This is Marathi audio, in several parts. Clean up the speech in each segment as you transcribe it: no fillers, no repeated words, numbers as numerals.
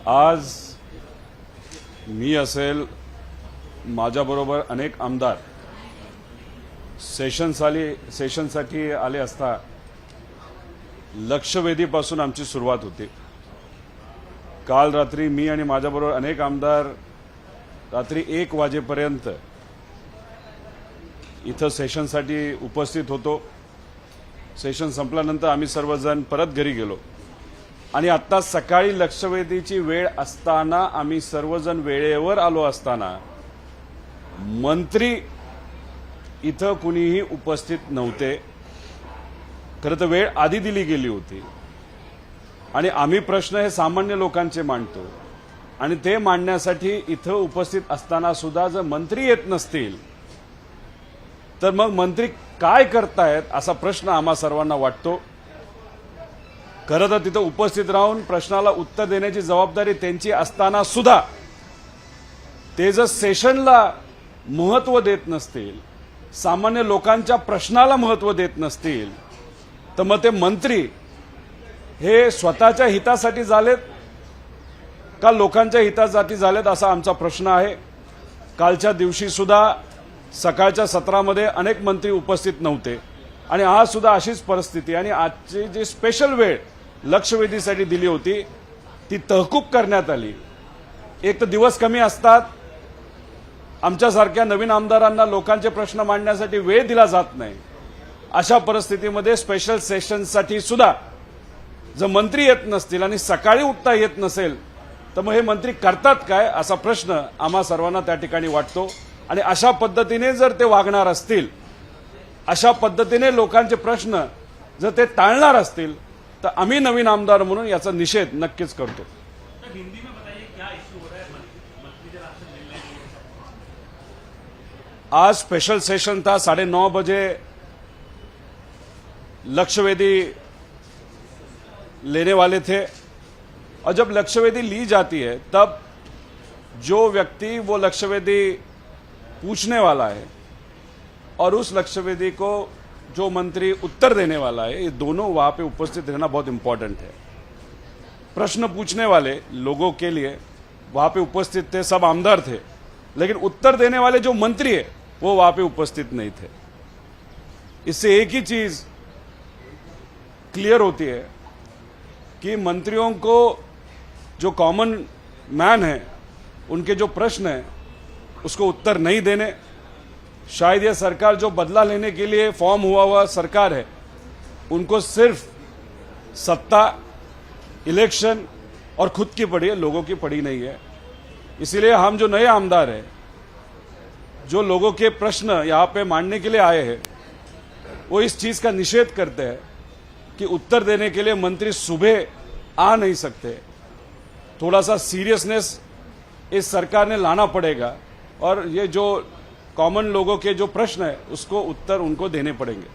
आज मी असेल, माझ्याबरोबर अनेक आमदार सेशनसाठी आले असता लक्षवेधीपासून आमची सुरुवात होती। काल रात्री मी आणि माझ्याबरोबर अनेक आमदार रात्री 1 वाजेपर्यंत इथं सेशनसाठी उपस्थित होतो। सेशन संपल्यानंतर आम्ही सर्वजण परत घरी गेलो आणि आता सकाळी लक्षवेधीची वेळ असताना आम्ही सर्वजण वेळेवर आलो असताना मंत्री इथं कुणीही उपस्थित नव्हते। खरं तर वेळ आधी दिली गेली होती आणि आम्ही प्रश्न हे सामान्य लोकांचे मांडतो आणि ते मांडण्यासाठी इथं उपस्थित असताना सुद्धा जर मंत्री येत नसतील तर मग मंत्री काय करतायत असा प्रश्न आम्हा सर्वांना वाटतो। खरं तर तिथं उपस्थित राहून प्रश्नाला उत्तर देण्याची जबाबदारी त्यांची असताना सुद्धा ते जर सेशनला महत्त्व देत नसतील, सामान्य लोकांच्या प्रश्नाला महत्त्व देत नसतील तर मग ते मंत्री हे स्वतःच्या हितासाठी झालेत का लोकांच्या हितासाठी झालेत असा आमचा प्रश्न आहे। कालच्या दिवशी सुद्धा सकाळच्या सत्रामध्ये अनेक मंत्री उपस्थित नव्हते आणि आज सुद्धा अशीच परिस्थिती आणि आजची जी स्पेशल वेळ लक्षवेधीसाठी दिली होती ती तहकूब करण्यात आली। एक तर दिवस कमी असतात, आमच्यासारख्या नवीन आमदारांना लोकांचे प्रश्न मांडण्यासाठी वेळ दिला जात नाही। अशा परिस्थितीमध्ये स्पेशल सेशनसाठी सुद्धा जर मंत्री येत नसतील आणि सकाळी उठता येत नसेल तर मग हे मंत्री करतात काय असा प्रश्न आम्हा सर्वांना त्या ठिकाणी वाटतो। आणि अशा पद्धतीने जर ते वागणार असतील, अशा पद्धतीने लोकांचे प्रश्न जर ते टाळणार असतील तर आम्ही नवीन आमदार म्हणून याचा निषेध नक्कीच करतो। आज स्पेशल सेशन था, 9:30 बजे लक्षवेधी लेने वाले थे और जब लक्षवेधी ली जाती है तब जो व्यक्ति वो लक्षवेधी पूछने वाला है और उस लक्षवेधी को जो मंत्री उत्तर देने वाला है, ये दोनों वहां पे उपस्थित रहना बहुत इंपॉर्टेंट है। प्रश्न पूछने वाले लोगों के लिए वहां पे उपस्थित थे, सब आमदार थे, लेकिन उत्तर देने वाले जो मंत्री है वो वहां पे उपस्थित नहीं थे। इससे एक ही चीज क्लियर होती है कि मंत्रियों को जो कॉमन मैन है उनके जो प्रश्न है उसको उत्तर नहीं देने, शायद यह सरकार जो बदला लेने के लिए फॉर्म हुआ सरकार है उनको सिर्फ सत्ता, इलेक्शन और खुद की पड़ी है, लोगों की पड़ी नहीं है। इसीलिए हम जो नए आमदार हैं, जो लोगों के प्रश्न यहाँ पे मांडने के लिए आए हैं, वो इस चीज का निषेध करते हैं कि उत्तर देने के लिए मंत्री सुबह आ नहीं सकते। थोड़ा सा सीरियसनेस इस सरकार ने लाना पड़ेगा और ये जो कॉमन लोगों के जो प्रश्न है उसको उत्तर उनको देने पड़ेंगे।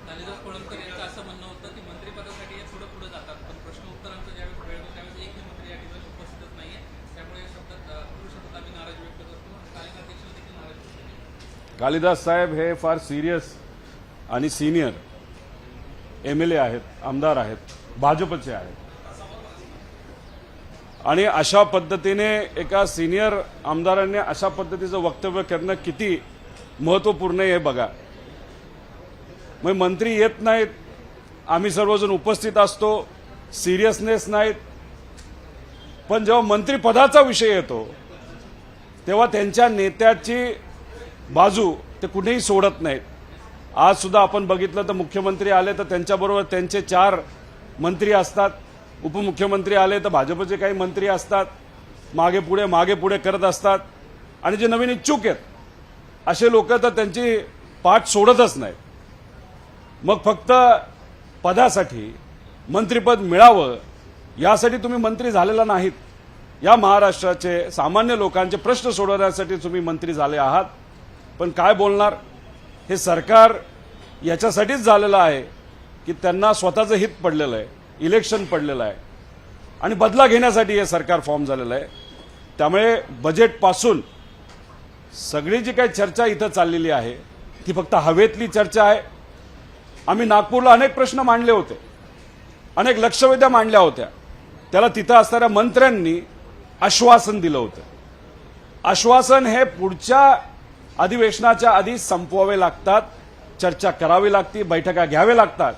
कालिदास साहेब हे फार सिरियस आणि सीनियर एमएलए आहेत, आमदार आहेत, भाजपचे आहेत आणि अशा पद्धतीने एका सीनियर आमदारांनी अशा पद्धतीचं वक्तव्य करणं किती महत्त्वपूर्ण आहे हे बघा। मग मंत्री येत नाहीत, आम्ही सर्वजण उपस्थित असतो, सिरियसनेस नाहीत, पण जेव्हा मंत्रिपदाचा विषय येतो तेव्हा त्यांच्या नेत्याची बाजू ते कुठेही सोडत नाहीत। आज सुद्धा आपण बघितलं तर मुख्यमंत्री आले तर त्यांच्याबरोबर त्यांचे 4 मंत्री असतात, उपमुख्यमंत्री आले तर भाजपचे काही मंत्री असतात, मागे पुढे करत असतात आणि जे नवीन इच्छुक आहेत असे लोक तर त्यांची पाठ सोडतच नाहीत। मग फक्त पदासाठी मंत्रिपद मिळावं यासाठी तुम्ही मंत्री झालेला नाहीत। या महाराष्ट्राचे सामान्य लोकांचे प्रश्न सोडवण्यासाठी तुम्ही मंत्री झाले आहात, पण काय बोलणार? हे सरकार याच्यासाठीच झालेलं आहे की त्यांना स्वतःचं हित पडलेलं आहे, इलेक्शन पडलेलं आहे आणि बदला घेण्यासाठी हे सरकार फॉर्म झालेलं आहे। त्यामुळे बजेटपासून सगळी जी काही चर्चा इथं चाललेली आहे ती फक्त हवेतली चर्चा आहे। आम्ही नागपूरला अनेक प्रश्न मांडले होते, अनेक लक्षवेध्या मांडल्या होत्या, त्याला तिथं असणाऱ्या मंत्र्यांनी आश्वासन दिलं होतं. आश्वासन हे पुढच्या अधिवेशनाच्या आधी संपवावे लागतात, चर्चा करावी लागते, बैठका घ्यावे लागतात.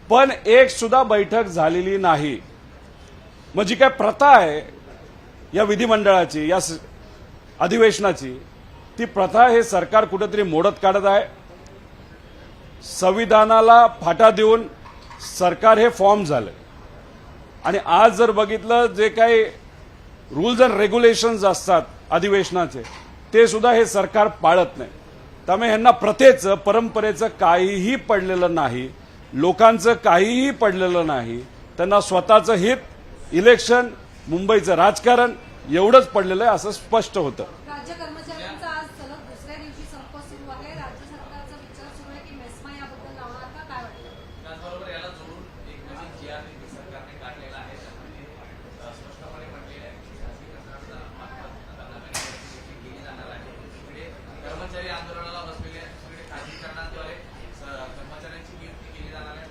पण एक सुद्धा बैठक झालेली नाही. मग जी काय प्रथा आहे या विधिमंडळाची, या अधिवेशनाची, ती प्रथा हे सरकार कुठेतरी मोडत काढत आहे. संविधानाला फाटा देऊन सरकार हे फॉर्म झालं आणि आज जर बघितलं जे काही रूल्स अँड रेग्युलेशन्स असतात अधिवेशनाचे ते सुद्धा हे सरकार पाळत नाही. त्यामुळे यांना प्रथेचं, परंपरेचं काहीही पडलेलं नाही, लोकांचं काहीही पडलेलं नाही. त्यांना स्वतःचं हित, इलेक्शन, मुंबईचं राजकारण एवढंच पडलेलं आहे असं स्पष्ट होतं. राज्य कर्मचाऱ्यांचा आज सलग दुसऱ्या दिवशी संप सुरू आहे. राज्य सरकारचा विचार सुरू आहे की मेस्मा याबद्दल लावणार का, काय वाटतं? त्याचबरोबर याला जोडून एक नवीन GR सरकारने काढलेला आहे. त्यामध्ये स्पष्टपणे म्हटलेलं आहे की शासकीय कर्मचाऱ्यांमार्फत आता नव्याने नियुक्ती केली जाणार आहे. इकडे कर्मचारी आंदोलनाला बसलेले, दुसरीकडे खासगीकरणाद्वारे कर्मचाऱ्यांची नियुक्ती केली जाणार आहे.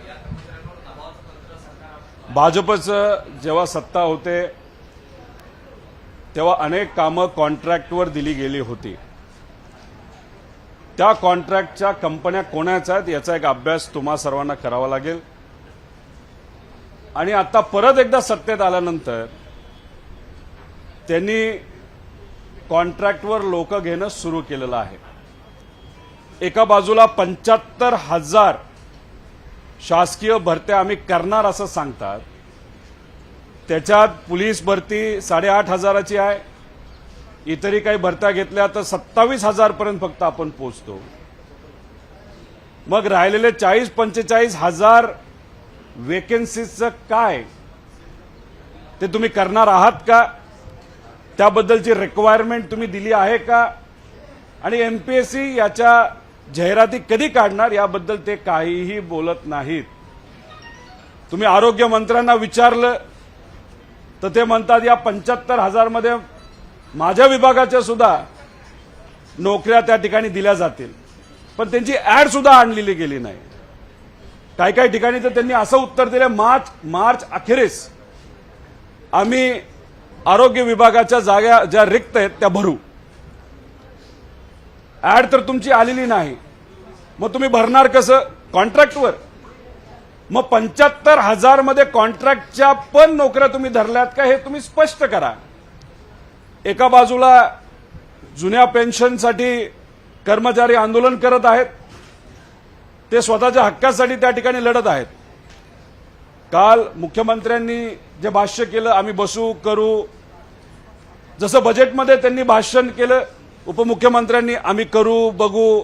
या कर्मचाऱ्यांवर दबावाचं तंत्र सरकार भाजपचं जेव्हा सत्ता होते तेव्हा अनेक कामं कॉन्ट्रॅक्टवर दिली गेली होती. त्या कॉन्ट्रॅक्टच्या कंपन्या कोणाच्या आहेत याचा एक अभ्यास तुम्हा सर्वांना करावा लागेल. आणि आता परत एकदा सत्तेत आल्यानंतर त्यांनी कॉन्ट्रॅक्टवर लोक घेणं सुरू केलेलं आहे. एका बाजूला 75,000 शासकीय भरत्या आम्ही करणार असं सांगतात, त्याच्यात पोलीस भरती 8,500ची आहे, इतरही काही भरत्या घेतल्या तर 27,000 पर्यंत फक्त आपण पोहोचतो. मग राहिलेले 40-45,000 वेकेन्सीजचं काय, ते तुम्ही करणार आहात का? त्याबद्दलची रिक्वायरमेंट तुम्ही दिली आहे का? आणि MPSC याच्या जाहिराती कधी काढणार याबद्दल ते काहीही बोलत नाहीत. तुम्ही आरोग्य मंत्र्यांना विचारलं तर ते म्हणतात या 75,000 मध्ये माझ्या विभागाच्या सुद्धा नोकऱ्या त्या ठिकाणी दिल्या जातील, पण त्यांची ऍड सुद्धा आणलेली गेली नाही. काही काही ठिकाणी तर त्यांनी असं उत्तर दिलं, मार्च अखेरीस आम्ही आरोग्य विभागाच्या जागा ज्या रिक्त आहेत त्या भरू. ऍड तर तुमची आलेली नाही, मग तुम्ही भरणार कसं? कॉन्ट्रॅक्टवर. मग 75,000 मध्ये कॉन्ट्रॅक्टच्या पण नोकऱ्या तुम्ही धरल्यात का हे तुम्ही स्पष्ट करा. एका बाजूला जुन्या पेन्शनसाठी कर्मचारी आंदोलन करत आहेत, ते स्वतःच्या हक्कासाठी त्या ठिकाणी लढत आहेत. काल मुख्यमंत्र्यांनी जे भाष्य केलं, आम्ही बसू करू, जसं बजेटमध्ये त्यांनी भाषण केलं, उपमुख्यमंत्र्यांनी आम्ही करू बघू,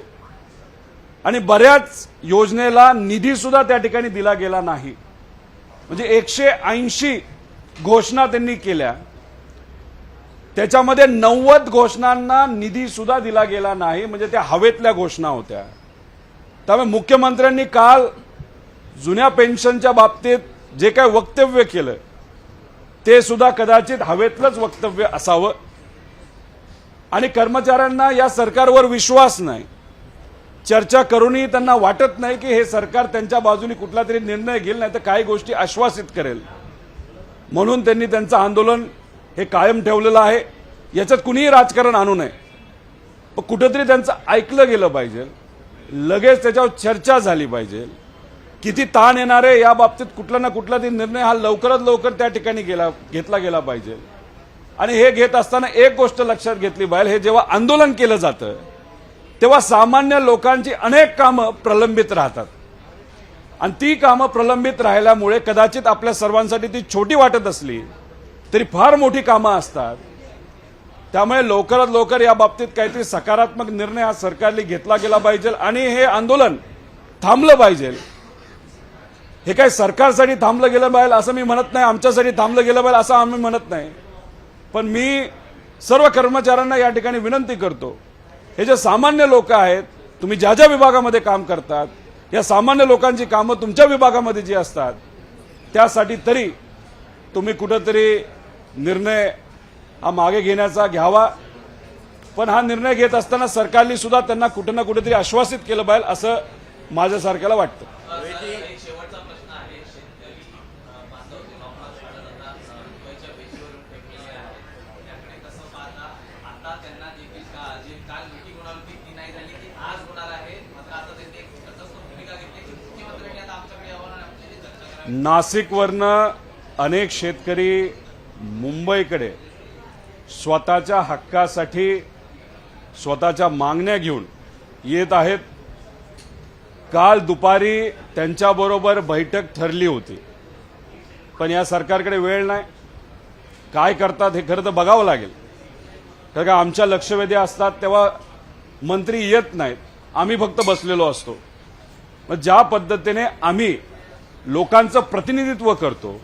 आणि बऱ्याच योजनेला निधी सुद्धा त्या ठिकाणी दिला गेला नाही. म्हणजे 180 घोषणा त्यांनी केल्या, त्याच्यामध्ये 90 घोषणांना निधी सुद्धा दिला गेला नाही. म्हणजे त्या हवेतल्या घोषणा होत्या. त्यामुळे मुख्यमंत्र्यांनी काल जुन्या पेन्शनच्या बाबतीत जे काही वक्तव्य केलं ते सुद्धा कदाचित हवेतलंच वक्तव्य असावं. आणि कर्मचाऱ्यांना या सरकारवर विश्वास नाही. चर्चा करूनही त्यांना वाटत नाही की हे सरकार त्यांच्या बाजूने कुठला तरी निर्णय घेईल, नाही तर काही गोष्टी आश्वासित करेल. म्हणून त्यांनी त्यांचं आंदोलन हे कायम ठेवलेलं आहे. याच्यात कुणीही राजकारण आणू नये, पण कुठेतरी त्यांचं ऐकलं गेलं पाहिजे, लगेच त्याच्यावर चर्चा झाली पाहिजे. किती ताण येणार आहे या बाबतीत कुठला ना कुठला तरी निर्णय हा लवकरात लवकर त्या ठिकाणी घेतला गेला पाहिजे. आणि हे घेत असताना एक गोष्ट लक्षात घेतली पाहिजे, हे जेव्हा आंदोलन केलं जातं तेव्हा सामान्य लोकांची अनेक कामं प्रलंबित राहतात. आणि ती कामं प्रलंबित राहिल्यामुळे कदाचित आपल्या सर्वांसाठी ती छोटी वाटत असली तरी फार मोठी कामं असतात. त्यामुळे लवकरात लवकर या बाबतीत काहीतरी सकारात्मक निर्णय हा सरकारने घेतला गेला पाहिजे आणि हे आंदोलन थांबलं पाहिजे. हे काय सरकारसाठी थांबलं गेलं पाहिजे असं मी म्हणत नाही, आमच्यासाठी थांबलं गेलं पाहिजे असं आम्ही म्हणत नाही. पण मी सर्व कर्मचाऱ्यांना या ठिकाणी विनंती करतो, हे जे सामान्य लोक आहेत, तुम्ही ज्या ज्या विभागामध्ये काम करतात, या सामान्य लोकांची कामं तुमच्या विभागामध्ये जी असतात त्यासाठी तरी तुम्ही कुठेतरी निर्णय हा मागे घेण्याचा घ्यावा. पण हा निर्णय घेत असताना सरकारने सुद्धा त्यांना कुठे ना कुठेतरी आश्वासित केलं पाहिजे असं माझ्यासारख्याला वाटतं. एक शेवटचा प्रश्न आहे. शेतकरी बांधव त्यांना देखील जी काल मीटिंग होणार होती ती नाही झाली, ती आज होणार आहे. मात्र आता त्यांनी एक तटस्थ भूमिका घेतली की मुख्यमंत्र्यांनी आता आमच्याकडे यावं आणि आमच्याशी चर्चा करावी. नाशिकवरनं अनेक शेतकरी मुंबईकडे स्वतःच्या हक्कासाठी स्वतःच्या मागण्या घेऊन येत आहेत. काल दुपारी त्यांच्याबरोबर बैठक ठरली होती, पण या सरकारकडे वेळ नाही. काय करतात हे खरं तर बघावं लागेल, कारण का आमच्या लक्षवेधी असतात तेव्हा मंत्री येत नाहीत, आम्ही फक्त बसलेलो असतो. मग ज्या पद्धतीने आम्ही लोकांचं प्रतिनिधित्व करतो,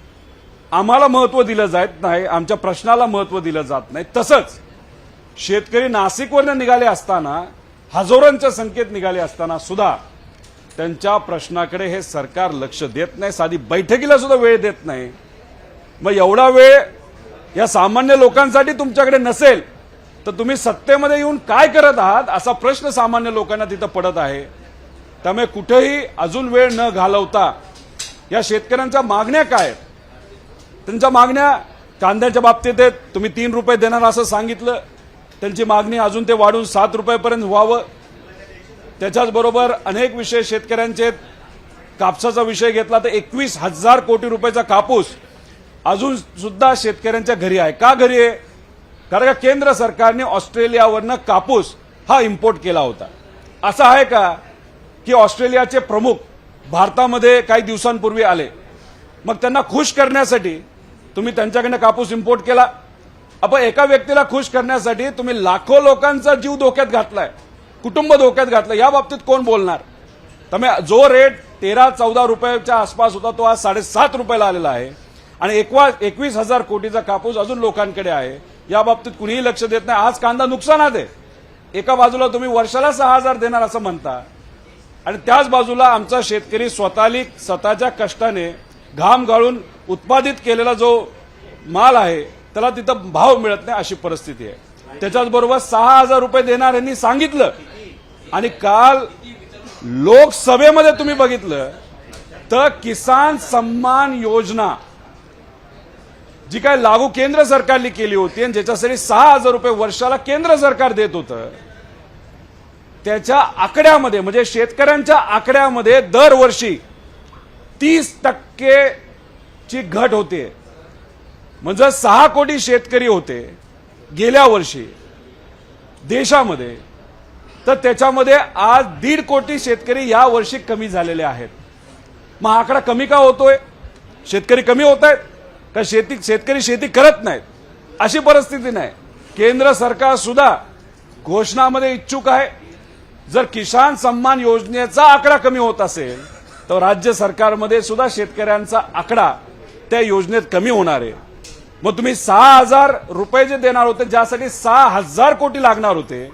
आम्हाला महत्त्व दिलं जात नाही, आमच्या प्रश्नाला महत्त्व दिलं जात नाही, तसंच शेतकरी नाशिकवरनं निघाले असताना, हजारोंच्या संख्येत निघाले असताना सुद्धा त्यांच्या प्रश्नाकडे हे सरकार लक्ष देत नाही, साधी बैठकीला सुद्धा वेळ देत नाही. मग एवढा वेळ या सामान्य लोकांसाठी तुमच्याकडे नसेल तर तुम्ही सत्तेमध्ये येऊन काय करत आहात असा प्रश्न सामान्य लोकांना तिथं पडत आहे. त्यामुळे कुठेही अजून वेळ न घालवता या शेतकऱ्यांच्या मागण्या काय आहेत? त्यांच्या मागण्या कांद्याच्या बाबतीत आहेत, तुम्ही 3 रुपये देणार असं सांगितलं, त्यांची मागणी अजून ते वाढून 7 रुपयापर्यंत व्हावं. त्याच्याचबरोबर अनेक विषय शेतकऱ्यांचे आहेत. कापसाचा विषय घेतला तर 21,000 कोटी रुपयाचा कापूस अजून सुद्धा शेतकऱ्यांच्या घरी आहे. का घरी आहे? कारण का केंद्र सरकारने ऑस्ट्रेलियावरनं कापूस हा इम्पोर्ट केला होता. असं आहे का की ऑस्ट्रेलियाचे प्रमुख भारतामध्ये काही दिवसांपूर्वी आले, मग त्यांना खुश करण्यासाठी तुम्ही त्यांच्याकडनं कापूस इम्पोर्ट केला? आपण एका व्यक्तीला खुश करण्यासाठी तुम्ही लाखो लोकांचा जीव धोक्यात घातलाय, कुटुंब धोक्यात घातलं. या बाबतीत कोण बोलणार? त्यामुळे जो रेट 13-14 रुपयाच्या आसपास होता तो आज 7.5 रुपयाला आलेला आहे आणि 21,000 कोटीचा कापूस अजून लोकांकडे आहे. या बाबतीत कुणीही लक्ष देत नाही. आज कांदा नुकसानात आहे. एका बाजूला तुम्ही वर्षाला 6,000 देणार असं म्हणता आणि त्याच बाजूला आमचा शेतकरी स्वतःच्या कष्टाने घाम गाळून उत्पादित केलेला जो माल आहे त्याला तिथं भाव मिळत नाही, अशी परिस्थिती आहे. त्याच्याचबरोबर 6,000 रुपये देणार यांनी सांगितलं आणि काल लोकसभेमध्ये तुम्ही बघितलं तर किसान सन्मान योजना जी काय लागू केंद्र सरकारने केली होती आणि ज्याच्यासाठी 6,000 रुपये वर्षाला केंद्र सरकार देत होतं, त्याच्या आकड्यामध्ये म्हणजे शेतकऱ्यांच्या आकड्यामध्ये दरवर्षी 30% ची घट होते. म्हणजे 6 कोटी शेतकरी होते गेल्या वर्षी देशामध्ये, तर त्याच्यामध्ये आज 1.5 कोटी शेतकरी या वर्षी कमी झालेले आहेत. मग आकडा कमी का होतोय? शेतकरी कमी होत आहेत का शेतकरी शेती करत नाहीत? अशी परिस्थिती नाही. केंद्र सरकार सुद्धा घोषणामध्ये इच्छुक आहे. जर किसान सन्मान योजनेचा आकडा कमी होत असेल तर राज्य सरकारमध्ये सुद्धा शेतकऱ्यांचा आकडा त्या योजनेत कमी होणार आहे. मग तुम्ही 6,000 रुपये जे देणार होते, ज्यासाठी 6,000 कोटी लागणार होते,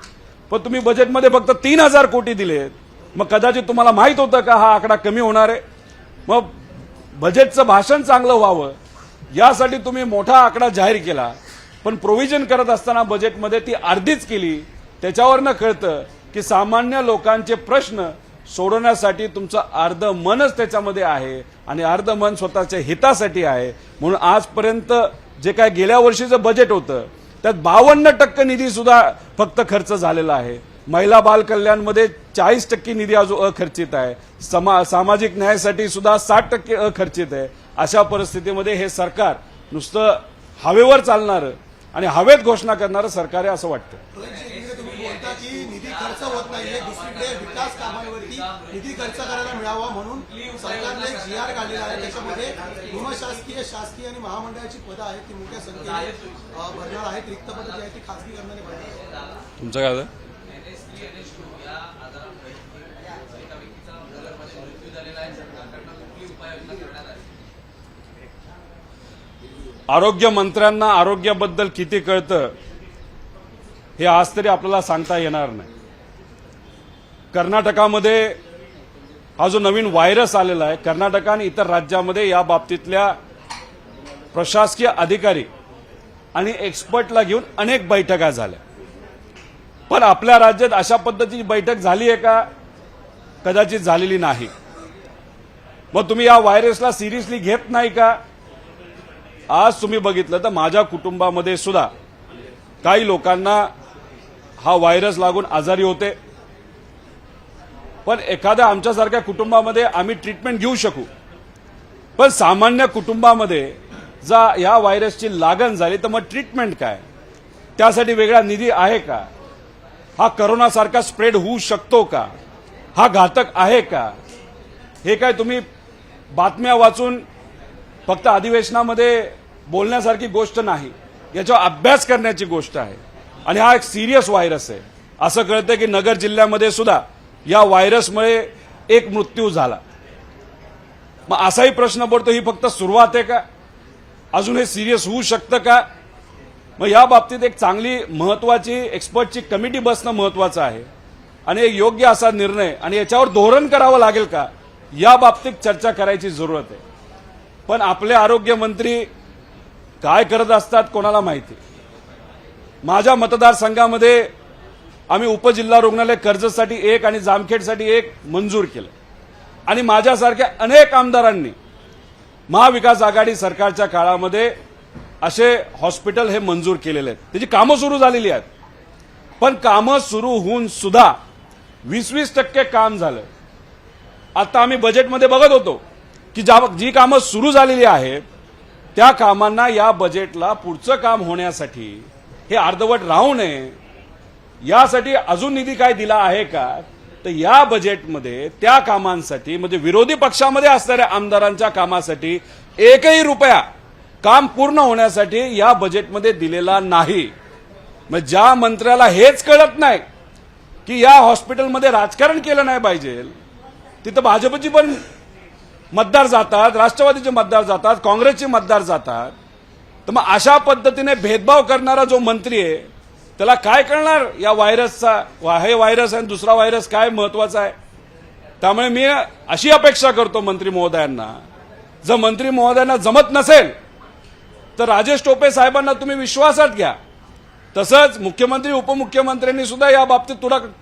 पण तुम्ही बजेटमध्ये फक्त 3,000 कोटी दिलेत. मग कदाचित तुम्हाला माहित होतं का हा आकडा कमी होणार आहे? मग बजेटचं भाषण चांगलं व्हावं यासाठी तुम्ही मोठा आकडा जाहीर केला, पण प्रोव्हिजन करत असताना बजेटमध्ये ती अर्धीच केली. त्याच्यावरनं कळतं की सामान्य लोकांचे प्रश्न सोडवण्यासाठी तुमचं अर्ध मनच त्याच्यामध्ये आहे आणि अर्ध मन स्वतःच्या हितासाठी आहे. म्हणून आजपर्यंत जे काय गेल्या वर्षीचं बजेट होतं त्यात 52% निधी सुद्धा फक्त खर्च झालेला आहे. महिला बाल कल्याणमध्ये 40% निधी अजून अखर्चित आहे. सामाजिक न्यायासाठी सुद्धा 60% अखर्चित आहे. अशा परिस्थितीमध्ये हे सरकार नुसतं हवेवर चालणारं आणि हवेत घोषणा करणारं सरकार आहे असं वाटतं. तुम्ही बोलता की निधी खर्च होत नाहीये, दुसरीकडे विकास कामांवरती निधी खर्च करायला मिळावा म्हणून सरकारने एक GR काढलेला आहे. त्याच्यामध्ये निमशासकीय, शासकीय आणि महामंडळाची पदं आहेत ती मोठ्या संख्येने भरणार आहेत. रिक्त पदं जी आहेत ती खासगी करणारे भरणार. तुमचं काय झालं? NS3, NS2 या आजारांपैकी एका व्यक्तीचा नगरमध्ये मृत्यू झालेला आहे. सरकारकडनं कुठली उपाययोजना करण्यात आली? आरोग्य मंत्र्यांना आरोग्याबद्दल किती कळतं हे आज तरी आपल्याला सांगता येणार नाही. कर्नाटकामध्ये हा जो नवीन व्हायरस आलेला आहे, कर्नाटक आणि इतर राज्यामध्ये या बाबतीतल्या प्रशासकीय अधिकारी आणि एक्सपर्टला घेऊन अनेक बैठका झाल्या, पण आपल्या राज्यात अशा पद्धतीची बैठक झाली आहे का? कदाचित झालेली नाही. मग तुम्ही या व्हायरसला सिरियसली घेत नाही का? आज तुम्ही बघितलं तर माझ्या कुटुंबामध्ये सुद्धा काही लोकांना हा व्हायरस लागून आजारी होते, पण एखाद्या आमच्यासारख्या कुटुंबामध्ये आम्ही ट्रीटमेंट घेऊ शकू. पण सामान्य कुटुंबामध्ये जर या व्हायरसची लागण झाली तर मग ट्रीटमेंट काय? त्यासाठी वेगळा निधी आहे का? हा करोनासारखा स्प्रेड होऊ शकतो का? हा घातक आहे का? हे काय तुम्ही बातम्या वाचून फक्त अधिवेशनामध्ये बोलण्यासारखी गोष्ट नाही, याच्यावर अभ्यास करण्याची गोष्ट आहे. आणि हा एक सिरियस व्हायरस आहे. असं कळतं की नगर जिल्ह्यामध्ये सुद्धा या व्हायरसमुळे एक मृत्यू झाला. मग असाही प्रश्न पडतो, ही फक्त सुरुवात आहे का? अजून हे सिरियस होऊ शकतं का? मग या बाबतीत एक चांगली महत्वाची एक्सपर्टची कमिटी बसणं महत्वाचं आहे आणि एक योग्य असा निर्णय आणि याच्यावर धोरण करावं लागेल का, या बाबतीत चर्चा करायची जरूरत आहे. पण आपले आरोग्य मंत्री काय करत असतात कोणाला माहिती. माझ्या मतदारसंघामध्ये आम्ही उपजिल्हा रुग्णालय कर्जतसाठी 1 आणि जामखेडसाठी 1 मंजूर केलं आणि माझ्यासारख्या अनेक आमदारांनी महाविकास आघाडी सरकारच्या काळामध्ये असे हॉस्पिटल हे मंजूर केलेले आहेत. त्याची कामं सुरू झालेली आहेत. पण कामं सुरू होऊन सुद्धा 20% काम झालं. आता आम्ही बजेटमध्ये बघत होतो की जी कामं सुरू झालेली आहेत त्या कामांना या बजेटला पुढचं काम होण्यासाठी हे अर्धवट राहू नये यासाठी अजून निधी काय दिला आहे का? तर या बजेटमध्ये त्या कामांसाठी म्हणजे विरोधी पक्षामध्ये असणाऱ्या आमदारांच्या कामासाठी एकही रुपया काम पूर्ण होण्यासाठी या बजेटमध्ये दिलेला नाही. मग ज्या मंत्र्याला हेच कळत नाही की या हॉस्पिटलमध्ये राजकारण केलं नाही पाहिजे, तिथं भाजपची पण मतदार जातात, राष्ट्रवादीचे मतदार जातात, काँग्रेसचे मतदार जातात, तर मग अशा पद्धतीने भेदभाव करणारा जो मंत्री आहे त्याला काय कळणार या व्हायरसचा? हे व्हायरस आणि दुसरा व्हायरस काय महत्वाचा आहे? त्यामुळे मी अशी अपेक्षा करतो मंत्री महोदयांना, जर मंत्री महोदयांना जमत नसेल तर राजेश टोपे साहेबांना तुम्ही विश्वासात घ्या. तसंच मुख्यमंत्री उपमुख्यमंत्र्यांनी सुद्धा या बाबतीत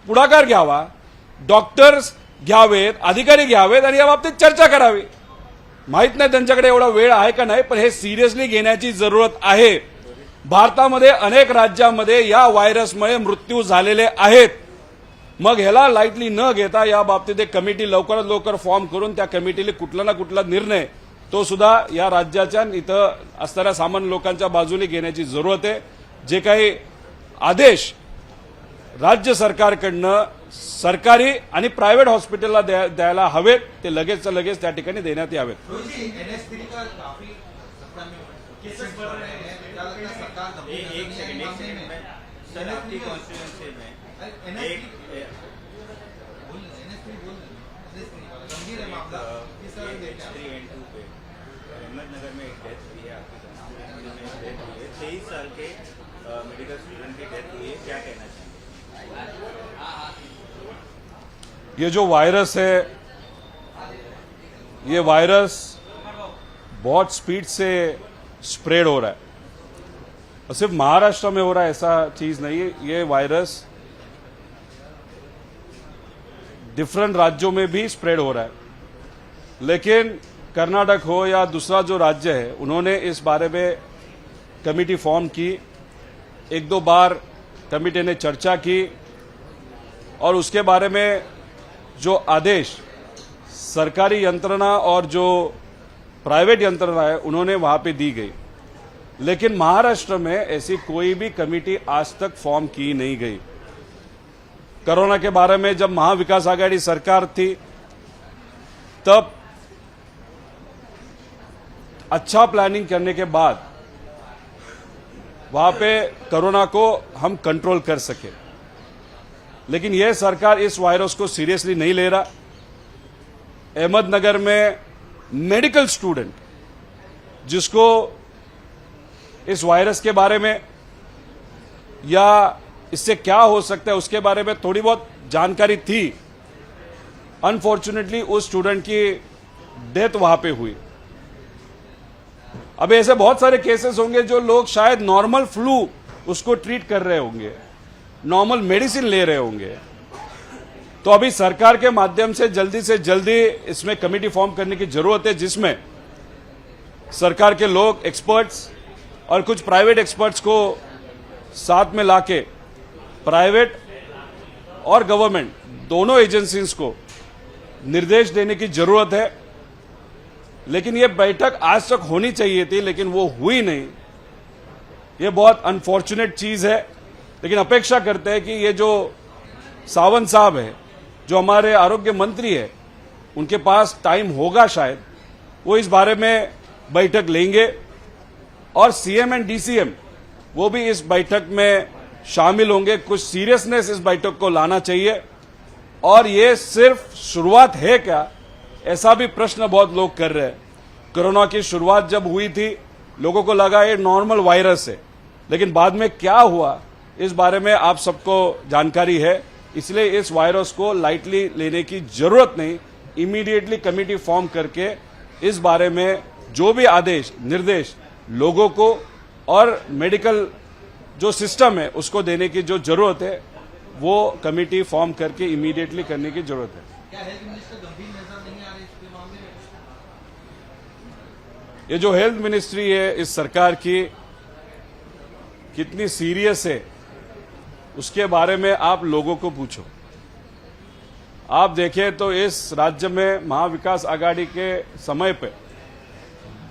पुढाकार घ्यावा, डॉक्टर्स घ्यावेत, अधिकारी घ्यावेत आणि या बाबतीत चर्चा करावी. माहित नाही त्यांच्याकडे एवढा वेळ आहे का नाही, पण हे सिरियसली घेण्याची जरूरत आहे. भारतामध्ये अनेक राज्यांमध्ये या व्हायरसमुळे मृत्यू झालेले आहेत. मग ह्याला लाईटली न घेता या बाबतीत एक कमिटी लवकरात लवकर फॉर्म करून त्या कमिटीला कुठला ना कुठला निर्णय तो सुद्धा या राज्याच्या इथं असणाऱ्या सामान्य लोकांच्या बाजूने घेण्याची जरूरत आहे. जे काही आदेश राज्य सरकारकडनं सरकारी आणि प्रायव्हेट हॉस्पिटलला द्यायला हवेत ते लगेचच्या लगेच त्या ठिकाणी देण्यात यावेत. NS3 का काफी सत्ता में केसेस बढ़ रहे हैं, क्या लगता है सरकार एक सेकंड में सर आपकी कॉन्स्टिट्यूएंसी में गंभीर है मामला किस तरह देखते हैं? 3N2 पे अहमदनगर में एक डेथ हुई है, आपकी कॉन्स्टिट्यूएंसी में डेथ हुई है, 23 साल के मेडिकल स्टूडेंट की डेथ हुई है, क्या कहना चाहिए? ये जो वायरस है, ये वायरस बहुत स्पीड से स्प्रेड हो रहा है और सिर्फ महाराष्ट्र में हो रहा है ऐसा चीज नहीं है. ये वायरस डिफरेंट राज्यों में भी स्प्रेड हो रहा है. लेकिन कर्नाटक हो या दूसरा जो राज्य है, उन्होंने इस बारे में कमेटी फॉर्म की. 1-2 बार कमेटी ने चर्चा की और उसके बारे में जो आदेश सरकारी यंत्रणा और जो प्राइवेट यंत्रणा है उन्होंने वहां पे दी गई. लेकिन महाराष्ट्र में ऐसी कोई भी कमेटी आज तक फॉर्म की नहीं गई. कोरोना के बारे में जब महाविकास आघाड़ी सरकार थी तब अच्छा प्लानिंग करने के बाद वहां पे कोरोना को हम कंट्रोल कर सके. लेकिन यह सरकार इस वायरस को सीरियसली नहीं ले रहा. अहमदनगर में मेडिकल स्टूडेंट जिसको इस वायरस के बारे में या इससे क्या हो सकता है उसके बारे में थोड़ी बहुत जानकारी थी, अनफॉर्चुनेटली उस स्टूडेंट की डेथ वहां पे हुई. अब ऐसे बहुत सारे केसेस होंगे जो लोग शायद नॉर्मल फ्लू उसको ट्रीट कर रहे होंगे, नॉर्मल मेडिसिन ले रहे होंगे. तो अभी सरकार के माध्यम से जल्दी इसमें कमेटी फॉर्म करने की जरूरत है, जिसमें सरकार के लोग, एक्सपर्ट्स और कुछ प्राइवेट एक्सपर्ट्स को साथ में लाके प्राइवेट और गवर्नमेंट दोनों एजेंसीज को निर्देश देने की जरूरत है। लेकिन ये बैठक आज तक होनी चाहिए थी, लेकिन वो हुई नहीं। ये बहुत अनफॉर्चुनेट चीज है। लेकिन अपेक्षा करते हैं कि ये जो सावंत साहब है, जो हमारे आरोग्य मंत्री है, उनके पास टाइम होगा शायद, वो इस बारे में बैठक लेंगे और सीएम एंड डीसीएम वो भी इस बैठक में शामिल होंगे। कुछ सीरियसनेस इस बैठक को लाना चाहिए। और ये सिर्फ शुरुआत है क्या, ऐसा भी प्रश्न बहुत लोग कर रहे हैं। कोरोना की शुरुआत जब हुई थी, लोगों को लगा ये नॉर्मल वायरस है, लेकिन बाद में क्या हुआ इस बारे में आप सबको जानकारी है। इसलिए इस वायरस को लाइटली लेने की जरूरत नहीं। इमीडिएटली कमेटी फॉर्म करके इस बारे में जो भी आदेश निर्देश लोगों को और मेडिकल जो सिस्टम है उसको देने की जो जरूरत है, वो कमेटी फॉर्म करके इमीडिएटली करने की जरूरत है। क्या हेल्थ मिनिस्टर गंभीर नजर नहीं आ रहे इसके मामले में? ये जो हेल्थ मिनिस्ट्री है इस सरकार की कितनी सीरियस है, उसके बारे में आप लोगों को पूछो। आप देखें तो इस राज्य में महाविकास आघाड़ी के समय पे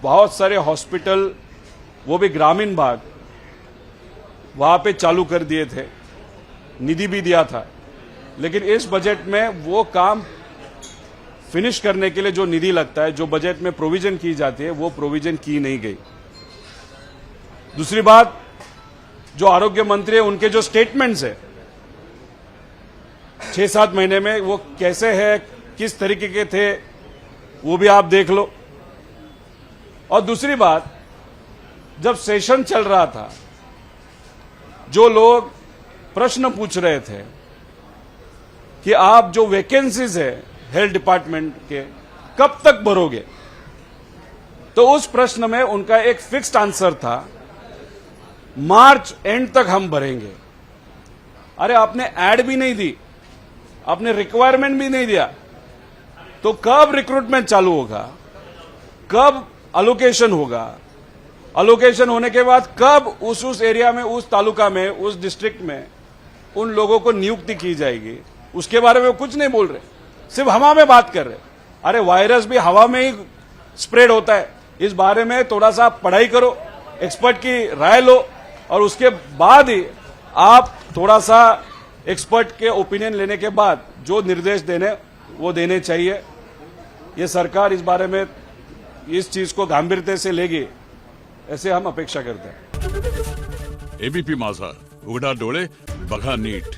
बहुत सारे हॉस्पिटल, वो भी ग्रामीण भाग, वहां पे चालू कर दिए थे, निधि भी दिया था। लेकिन इस बजट में वो काम फिनिश करने के लिए जो निधि लगता है, जो बजट में प्रोविजन की जाती है, वो प्रोविजन की नहीं गई। दूसरी बात, जो आरोग्य मंत्री है उनके जो स्टेटमेंट्स है 6-7 महीने में, वो कैसे है, किस तरीके के थे, वो भी आप देख लो। और दूसरी बात, जब सेशन चल रहा था, जो लोग प्रश्न पूछ रहे थे कि आप जो वैकेंसीज है हेल्थ डिपार्टमेंट के कब तक भरोगे, तो उस प्रश्न में उनका एक फिक्स्ड आंसर था, मार्च एंड तक हम भरेंगे। अरे आपने ऐड भी नहीं दी, आपने रिक्वायरमेंट भी नहीं दिया, तो कब रिक्रूटमेंट चालू होगा, कब अलोकेशन होगा, अलोकेशन होने के बाद कब उस एरिया में, उस तालुका में, उस डिस्ट्रिक्ट में उन लोगों को नियुक्ति की जाएगी, उसके बारे में वो कुछ नहीं बोल रहे, सिर्फ हवा में बात कर रहे। अरे वायरस भी हवा में ही स्प्रेड होता है, इस बारे में थोड़ा सा पढ़ाई करो, एक्सपर्ट की राय लो, और उसके बाद ही आप थोड़ा सा एक्सपर्ट के ओपिनियन लेने के बाद जो निर्देश देने वो देने चाहिए। ये सरकार इस बारे में इस चीज को गंभीरता से लेगी, ऐसे हम अपेक्षा करते हैं। एबीपी माझा, उघडा डोळे बघा नीट।